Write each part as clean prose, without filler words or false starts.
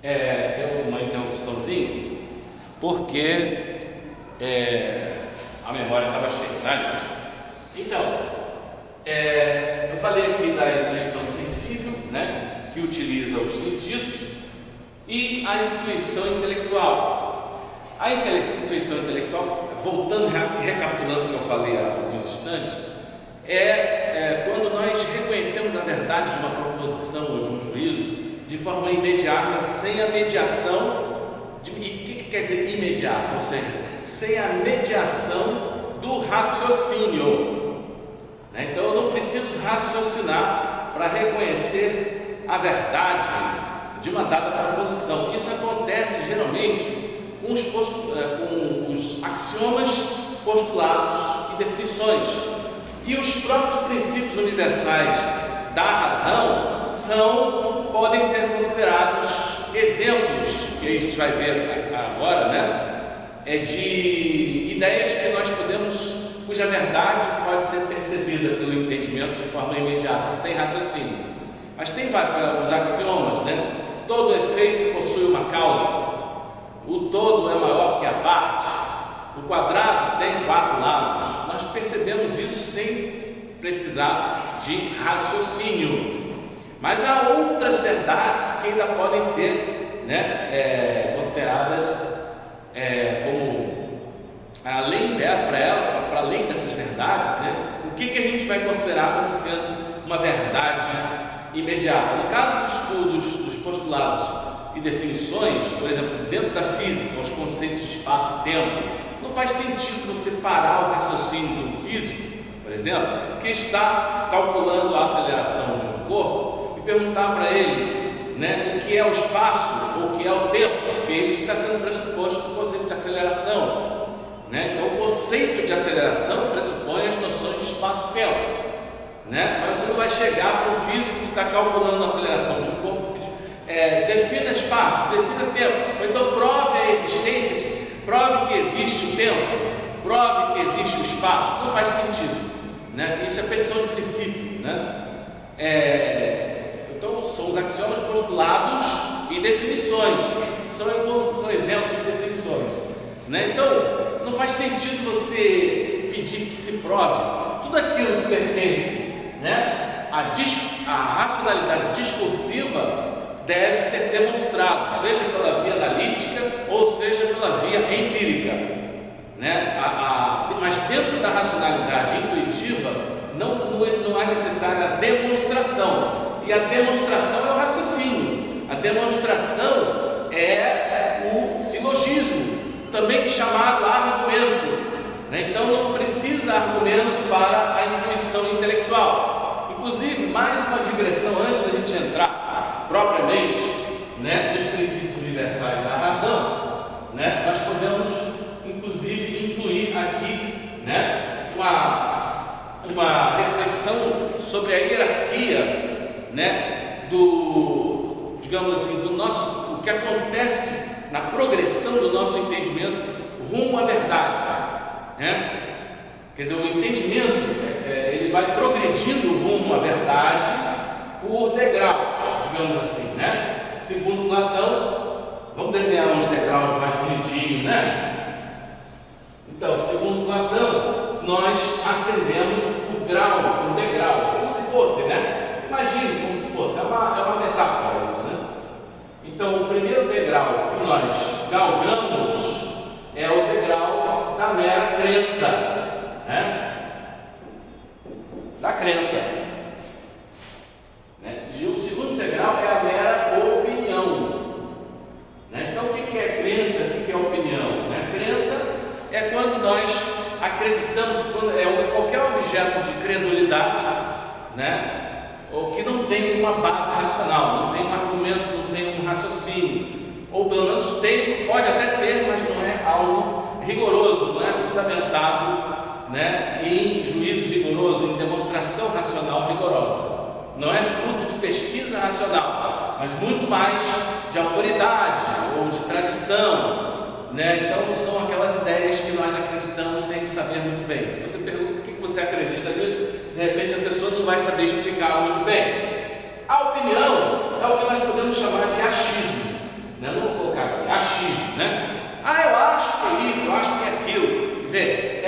Deu uma interrupçãozinha, porque a memória estava cheia, né, gente? Então, eu falei aqui da intuição sensível, né, que utiliza os sentidos, e a intuição intelectual. A intuição intelectual, voltando, recapitulando o que eu falei há alguns instantes, quando nós reconhecemos a verdade de uma proposição ou de um juízo de forma imediata, sem a mediação o que quer dizer imediato? Ou seja, sem a mediação do raciocínio, né? Então eu não preciso raciocinar para reconhecer a verdade de uma dada proposição. Isso acontece geralmente com os axiomas, postulados e definições. E os próprios princípios universais da razão podem ser considerados exemplos, e aí a gente vai ver agora, né, de ideias que nós cuja verdade pode ser percebida pelo entendimento de forma imediata, sem raciocínio. Mas tem os axiomas, né? Todo efeito possui uma causa, o todo é maior que a parte, o quadrado tem 4 lados. Nós percebemos isso sem precisar de raciocínio. Mas há outras verdades que ainda podem ser, né, consideradas como além dessas verdades, né, o que a gente vai considerar como sendo uma verdade imediata. No caso dos estudos dos postulados e definições, por exemplo, dentro da física, os conceitos de espaço e tempo, não faz sentido você parar o raciocínio de um físico, por exemplo, que está calculando a aceleração de um corpo e perguntar para ele, né, o que é o espaço ou o que é o tempo, porque isso está sendo pressuposto do conceito de aceleração, né? Então o conceito de aceleração pressupõe as noções de espaço e tempo, né? Mas você não vai chegar para um físico que está calculando a aceleração de um corpo, defina espaço, defina tempo, ou então prove que existe o tempo, prove que existe o espaço. Não faz sentido, né? Isso é petição de princípio, né? Então são os axiomas, postulados e definições, são exemplos de definições, né? Então não faz sentido você pedir que se prove tudo aquilo que pertence, né, à racionalidade discursiva. Deve ser demonstrado, seja pela via analítica ou seja pela via empírica, né? Mas dentro da racionalidade intuitiva não é necessária a demonstração, e a demonstração é o raciocínio, a demonstração é o silogismo, também chamado argumento, né? Então não precisa argumento para a intuição intelectual. Inclusive, mais uma digressão antes da gente entrar propriamente, né, nos princípios universais da razão, né, nós podemos inclusive incluir aqui, né, uma reflexão sobre a hierarquia, né, digamos assim, o que acontece na progressão do nosso entendimento rumo à verdade, né? Quer dizer, o entendimento ele vai progredindo rumo à verdade por degraus, digamos assim, né? Segundo Platão, vamos desenhar uns degraus mais bonitinhos, né? Então, segundo Platão, nós ascendemos por degraus, como se fosse, né? Imagine como se fosse, é uma metáfora isso, né? Então, o primeiro degrau que nós galgamos é o degrau da mera crença, né? Da crença, né? O segundo degrau é a mera opinião, né? Então, o que é crença? O que é opinião, né? Crença é quando nós acreditamos, qualquer objeto de credulidade, né, ou que não tem uma base racional, não tem um argumento, não tem um raciocínio, ou pelo menos pode até ter, mas não é algo rigoroso, não é fundamentado, né, em juízo rigoroso, em demonstração racional rigorosa. Não é fruto de pesquisa racional, mas muito mais de autoridade ou de tradição, né? Então são aquelas ideias que nós acreditamos sem saber muito bem. Se você pergunta por que você acredita nisso, de repente a pessoa não vai saber explicar muito bem. A opinião é o que nós podemos chamar de achismo,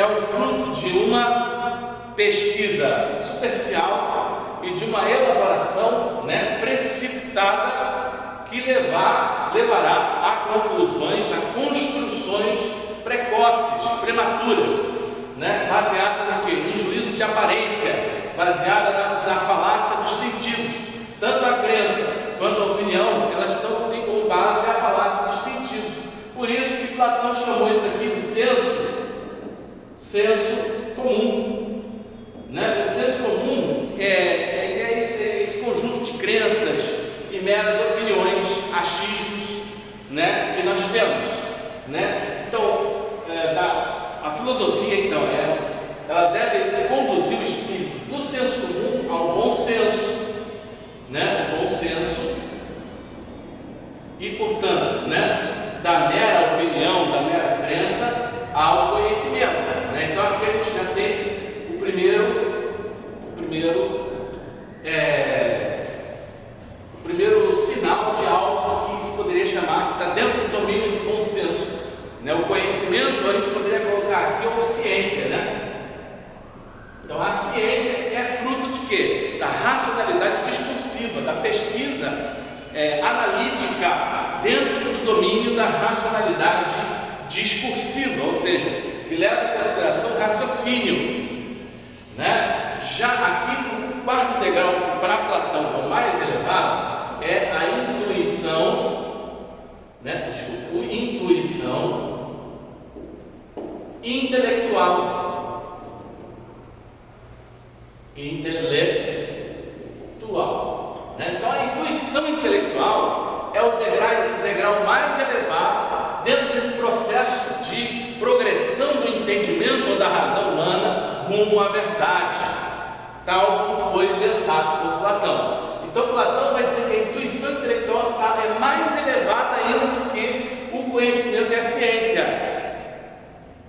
é o fruto de uma pesquisa superficial e de uma elaboração, né, precipitada, que levará a conclusões, a construções precoces, prematuras, né, baseadas em quê? Em juízo de aparência, baseada na falácia dos sentidos. Tanto a crença quanto a opinião, elas têm como base a falácia dos sentidos. Por isso que Platão chamou isso aqui de senso comum, né? O senso comum é esse conjunto de crenças e meras opiniões, achismos, né, que nós temos, né? Então, a filosofia, então, ela deve conduzir o espírito do senso comum ao bom senso, né? O bom senso, e portanto, né, da mera opinião, da mera crença ao conhecimento, né? Então aqui a gente já tem o primeiro sinal de algo que se poderia chamar, que está dentro do domínio do bom senso, né? O conhecimento a gente poderia colocar aqui como ciência, né? Então a ciência é fruto de quê? Da racionalidade discursiva, da pesquisa analítica dentro do domínio da racionalidade discursiva, ou seja, que leva em consideração o raciocínio, né? Já aqui o quarto degrau, que para Platão é o mais elevado, é a intuição, né? Intuição intelectual. Né? Então a intuição intelectual é o degrau mais elevado dentro desse processo de progressão do entendimento ou da razão humana rumo à verdade, tal como foi pensado por Platão. Então Platão vai dizer que a intuição intelectual é mais elevada ainda do que o conhecimento e a ciência,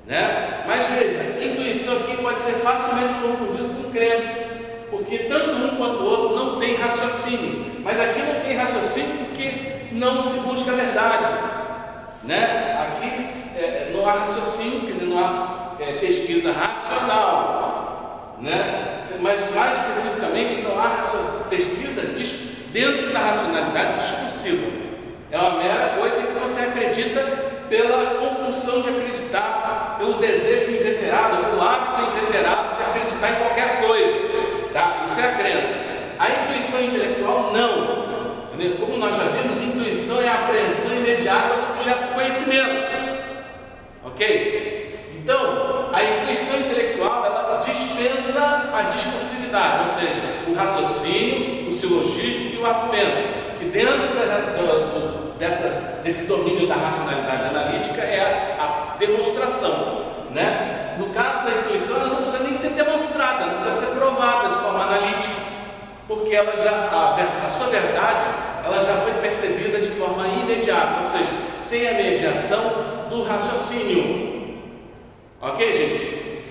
né? Mas veja, intuição aqui pode ser facilmente confundido com crença, porque tanto um quanto o outro não tem raciocínio. Mas aqui não tem raciocínio porque não se busca a verdade, né? Aqui não há raciocínio, quer dizer, não há pesquisa racional, né? Mas mais especificamente não há pesquisa dentro da racionalidade discursiva. É uma mera coisa em que você acredita pela compulsão de acreditar, pelo desejo inveterado, pelo hábito inveterado de acreditar em qualquer coisa, tá? Isso é a crença. A intuição intelectual não, entendeu? Como nós já vimos, intuição é a apreensão imediata do objeto do conhecimento, ok? Então, a intuição intelectual, ela dispensa a discursividade, ou seja, o raciocínio, o silogismo e o argumento, que dentro desse domínio da racionalidade analítica é a demonstração, né? No caso da intuição, ela não precisa nem ser demonstrada, não precisa ser provada de forma analítica, porque ela a sua verdade, ela já foi percebida de forma imediata, ou seja, sem a mediação do raciocínio. Ok, gente?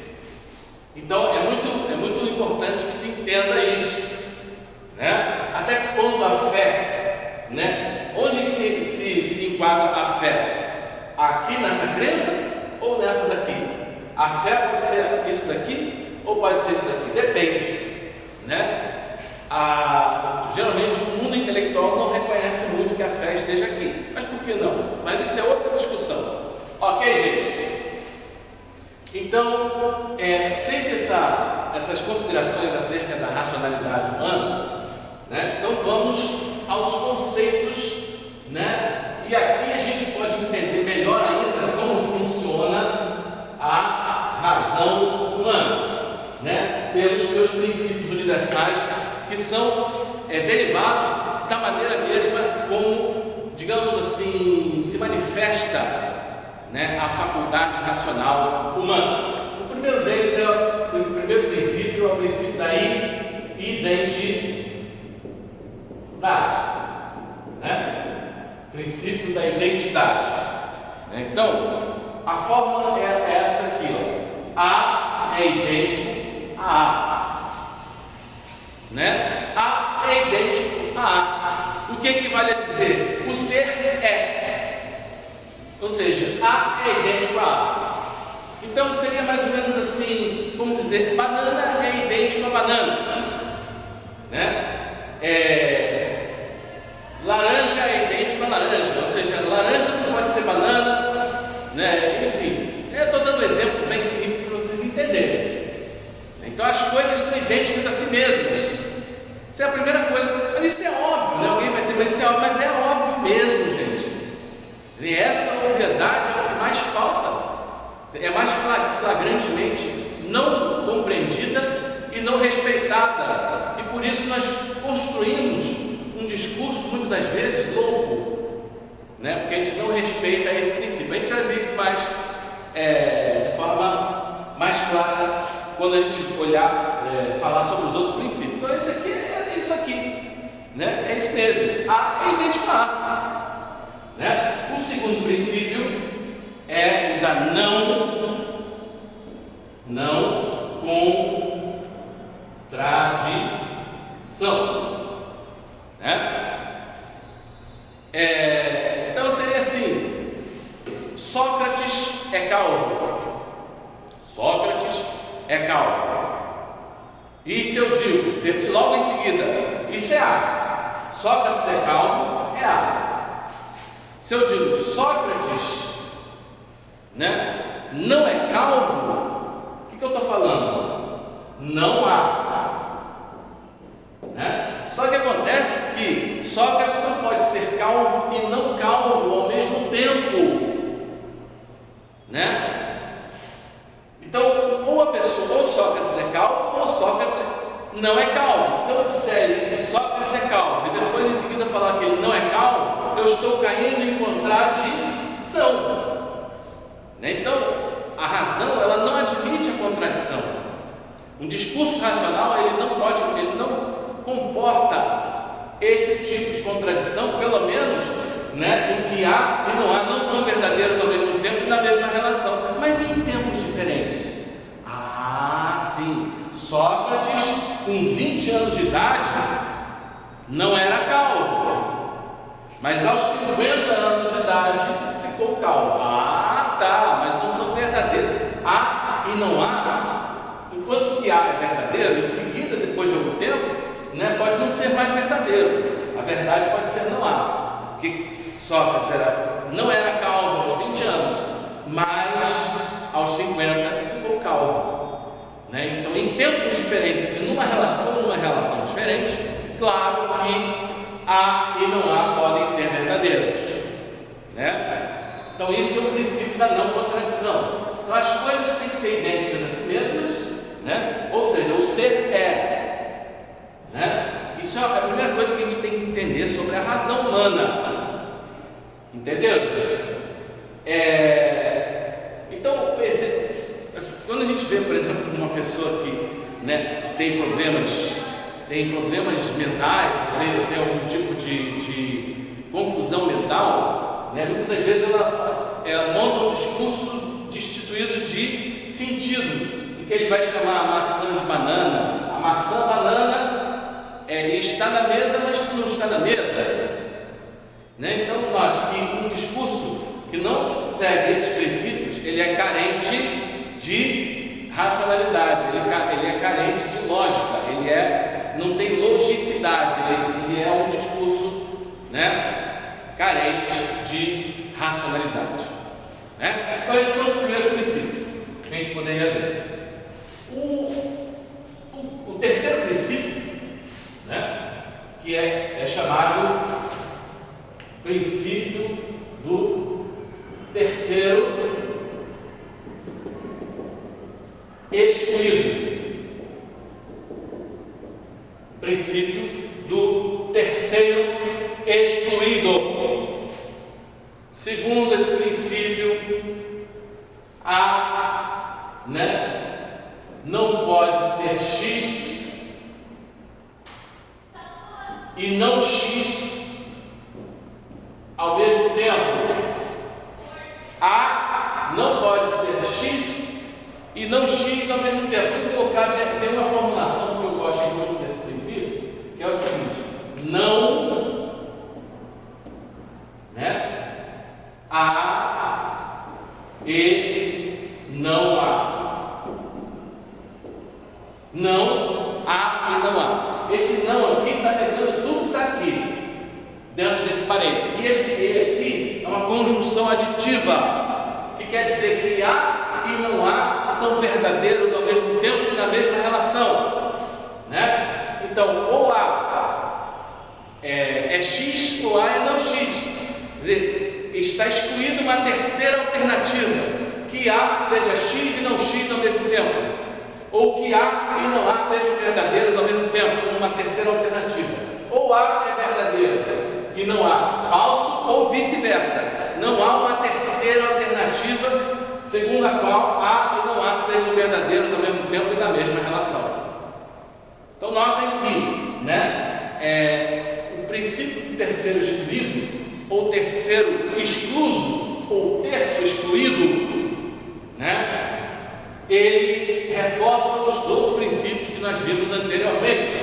Então é muito importante que se entenda isso, né? Até que ponto a fé, né? Onde se enquadra a fé? Aqui nessa crença ou nessa daqui? A fé pode ser isso daqui ou pode ser isso daqui? Depende, né? Geralmente o mundo intelectual não reconhece muito que a fé esteja aqui, mas por que não? Mas isso é outra discussão. Ok, gente? Então, feitas essas considerações acerca da racionalidade humana, né, então vamos aos conceitos, né, e aqui a gente pode entender melhor ainda como funciona a razão humana, né, pelos seus princípios universais, que são derivados da maneira mesma como, digamos assim, se manifesta, né, a faculdade racional humana. O primeiro deles o primeiro princípio é o princípio da identidade, né? Princípio da identidade. Então, a fórmula é essa aqui, ó. A é idêntico a A, né? A é idêntico a A. O que equivale a dizer? O ser é. Ou seja, A é idêntico a A. Então seria mais ou menos assim, como dizer, banana é idêntico a banana, né? Laranja é idêntico a laranja, ou seja, laranja não pode ser banana, né? Enfim, eu estou dando um exemplo bem simples para vocês entenderem. Então as coisas são idênticas a si mesmas. Isso é a primeira coisa. Mas isso é óbvio, né? Alguém vai dizer, mas isso é óbvio, mas é óbvio mesmo, gente. E essa obviedade é o que mais falta. É mais flagrantemente não compreendida e não respeitada. E por isso nós construímos um discurso, muitas das vezes, louco, né? Porque a gente não respeita esse princípio. A gente vai ver isso mais de forma mais clara quando a gente olhar, falar sobre os outros princípios. Então isso aqui é isso aqui, né? É isso mesmo. A é idêntico a A, né? O segundo princípio é o da não contradição, né? Então seria assim: Sócrates é calvo. Sócrates é calvo. E se eu digo, logo em seguida, isso é A. Sócrates é calvo, é A. Se eu digo Sócrates, né, não é calvo, o que eu estou falando? Não há, né? Só que acontece que Sócrates não pode ser calvo e não calvo ao mesmo tempo, né? Então, ou Sócrates é calvo, ou Sócrates não é calvo. Se eu disser que Sócrates é calvo e depois em seguida falar que ele não é calvo, eu estou caindo em contradição, né? Então, a razão, ela não admite a contradição. Um discurso racional, ele não comporta esse tipo de contradição, pelo menos, né, em que há e não há, não são verdadeiros ao mesmo tempo e na mesma relação, mas em tempos diferentes. Ah, sim, Sócrates, com 20 anos de idade, não era calvo, mas aos 50 anos de idade ficou calvo. Ah, tá, mas não são verdadeiros. Há e não há, enquanto que há é verdadeiro, em seguida, depois de algum tempo, né, pode não ser mais verdadeiro. A verdade pode ser não há, porque Sócrates não era calvo aos 20 anos, mas aos 50 ficou calvo, né? Então, em tempos diferentes, se numa relação diferente, claro que há e não há podem ser verdadeiros, né? Então, isso é o princípio da não contradição. Então, as coisas têm que ser idênticas a si mesmas, né? Ou seja, o ser é, né? Isso é a primeira coisa que a gente tem que entender sobre a razão humana. Entenderam, gente? Então, quando a gente vê, por exemplo, uma pessoa que, né, tem problemas mentais, tem algum tipo de confusão mental, né, muitas das vezes ela monta um discurso destituído de sentido, em que ele vai chamar a maçã de banana. A maçã banana está na mesa, mas não está na mesa, né? Então note que um discurso que não segue esses princípios, ele é carente de racionalidade, ele é carente de lógica, não tem logicidade, ele é um discurso, né, carente de racionalidade, né? Então esses são os primeiros princípios que a gente poderia ver. O terceiro princípio, né, que é chamado princípio do terceiro excluído. Princípio do terceiro excluído. Segundo esse princípio, não pode ser X e não X ao mesmo tempo. A não pode ser X e não X ao mesmo tempo. Vou colocar, tem uma formulação que eu gosto muito desse princípio, que é o seguinte: não, né, A e não parênteses. E esse e aqui é uma conjunção aditiva, que quer dizer que há e não há são verdadeiros ao mesmo tempo e na mesma relação, né? Então, ou há é X ou A é não X. Quer dizer, está excluída uma terceira alternativa, que A seja X e não X ao mesmo tempo, ou que A e não A sejam verdadeiros ao mesmo tempo, como uma terceira alternativa. Ou A é verdadeiro e não A falso, ou vice-versa. Não há uma terceira alternativa segundo a qual A e não A sejam verdadeiros ao mesmo tempo e na mesma relação. Então notem que, né, o princípio do terceiro excluído, ou terceiro excluso, ou terço excluído, né, ele reforça os outros princípios que nós vimos anteriormente,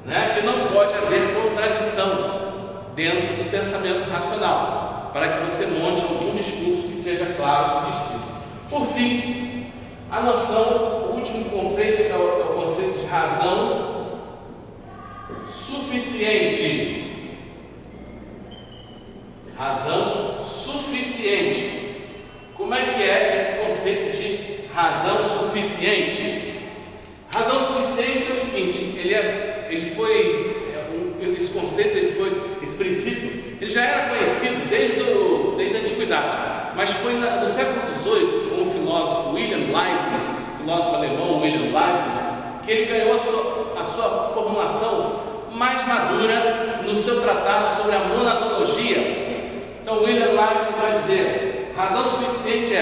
né, que não pode haver contradição dentro do pensamento racional, para que você monte algum discurso que seja claro e distinto. Por fim, a noção, o último conceito, que é o conceito de razão suficiente. Razão suficiente. Como é que é esse conceito de razão suficiente? Razão suficiente é o seguinte, esse conceito, esse princípio, ele já era conhecido desde a antiguidade, mas foi no século XVIII, com o filósofo William Leibniz, filósofo alemão William Leibniz, que ele ganhou a sua formulação mais madura no seu tratado sobre a monadologia. Então William Leibniz vai dizer: razão suficiente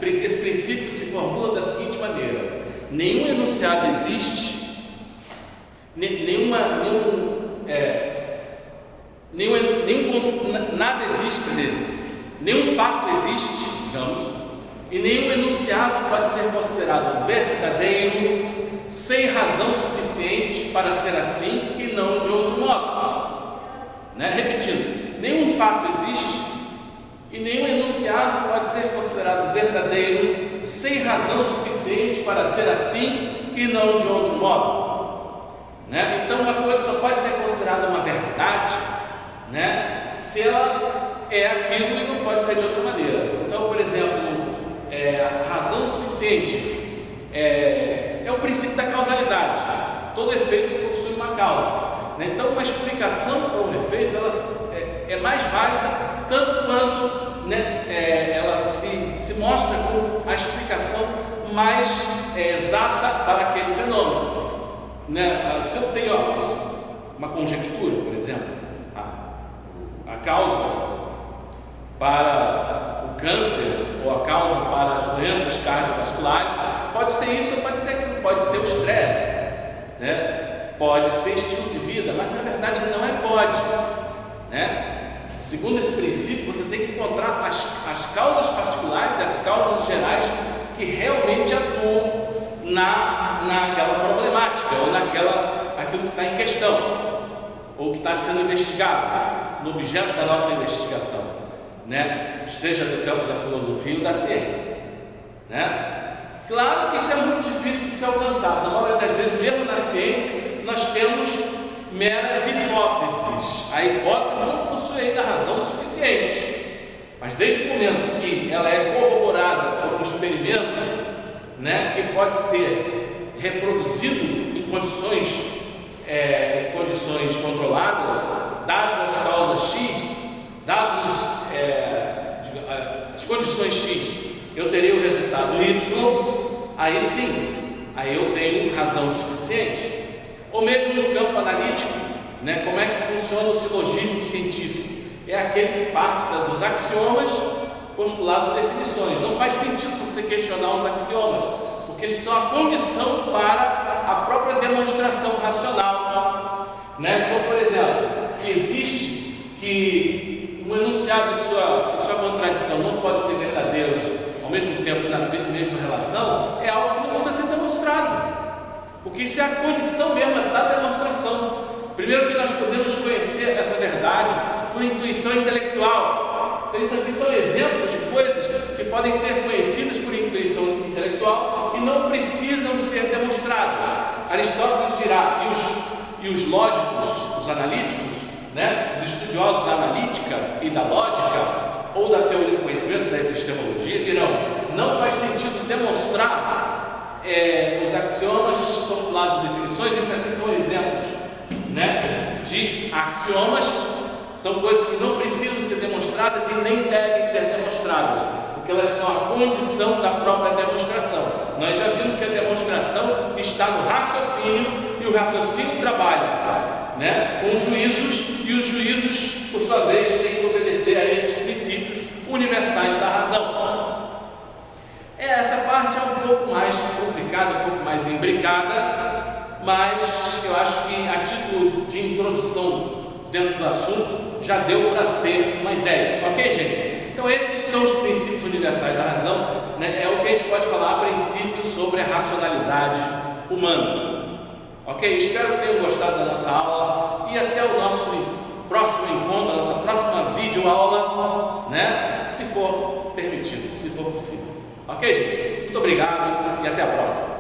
esse princípio se formula da seguinte maneira: nenhum enunciado existe, nada existe, quer dizer, nenhum fato existe, digamos, e nenhum enunciado pode ser considerado verdadeiro sem razão suficiente para ser assim e não de outro modo, né? Repetindo, nenhum fato existe e nenhum enunciado pode ser considerado verdadeiro sem razão suficiente para ser assim e não de outro modo, né? Então uma coisa só pode ser considerada uma verdade, né, se ela é aquilo e não pode ser de outra maneira. Então, por exemplo, a razão suficiente é o princípio da causalidade. Todo efeito possui uma causa, né? Então uma explicação para um efeito ela é mais válida tanto quanto, né, ela se mostra como a explicação mais exata para aquele fenômeno, né? Se eu tenho uma conjectura, por exemplo, a causa para o câncer ou a causa para as doenças cardiovasculares pode ser isso ou pode ser aquilo, pode ser o estresse, né? Pode ser estilo de vida, mas na verdade não pode, né? Segundo esse princípio, você tem que encontrar as causas particulares e as causas gerais que realmente atuam naquela problemática ou aquilo que está em questão ou que está sendo investigado no objeto da nossa investigação, né? Seja do campo da filosofia ou da ciência, né? Claro que isso é muito difícil de ser alcançado. Na maioria das vezes, mesmo na ciência, nós temos meras hipóteses. A hipótese não possui ainda razão suficiente, mas desde o momento que ela é corroborada por um experimento, né, que pode ser reproduzido em condições controladas, dadas as causas X, dadas as condições X, eu teria o resultado Y, aí sim, aí eu tenho razão suficiente. Ou mesmo no campo analítico, né, como é que funciona o silogismo científico? É aquele que parte dos axiomas, postulados e definições. Não faz sentido você questionar os axiomas, porque eles são a condição para a própria demonstração racional, né? Então, por exemplo, existe que um enunciado e sua contradição não podem ser verdadeiros ao mesmo tempo na mesma relação, é algo que não precisa ser demonstrado, porque isso é a condição mesmo da demonstração. Primeiro que nós podemos conhecer essa verdade por intuição intelectual. Então isso aqui são exemplos de coisas que podem ser conhecidas por intuição intelectual e não precisam ser demonstradas. Aristóteles dirá, e os lógicos, os analíticos, né? Os estudiosos da analítica e da lógica, ou da teoria do conhecimento, da epistemologia, dirão: não faz sentido demonstrar os axiomas, postulados e definições. Isso aqui são exemplos, né, de axiomas. São coisas que não precisam ser demonstradas e nem devem ser demonstradas, porque elas são a condição da própria demonstração. Nós já vimos que a demonstração está no raciocínio, e o raciocínio trabalha, né, com juízos, e os juízos, por sua vez, têm que obedecer a esses princípios universais da razão. Essa parte é um pouco mais complicada, um pouco mais imbricada, mas eu acho que, a título de introdução dentro do assunto, já deu para ter uma ideia, ok, gente? Então esses são os princípios universais da razão, né? É o que a gente pode falar a princípio sobre a racionalidade humana, ok? Espero que tenham gostado da nossa aula, e até o nosso próximo encontro, a nossa próxima videoaula, né? Se for permitido, se for possível, ok, gente? Muito obrigado e até a próxima.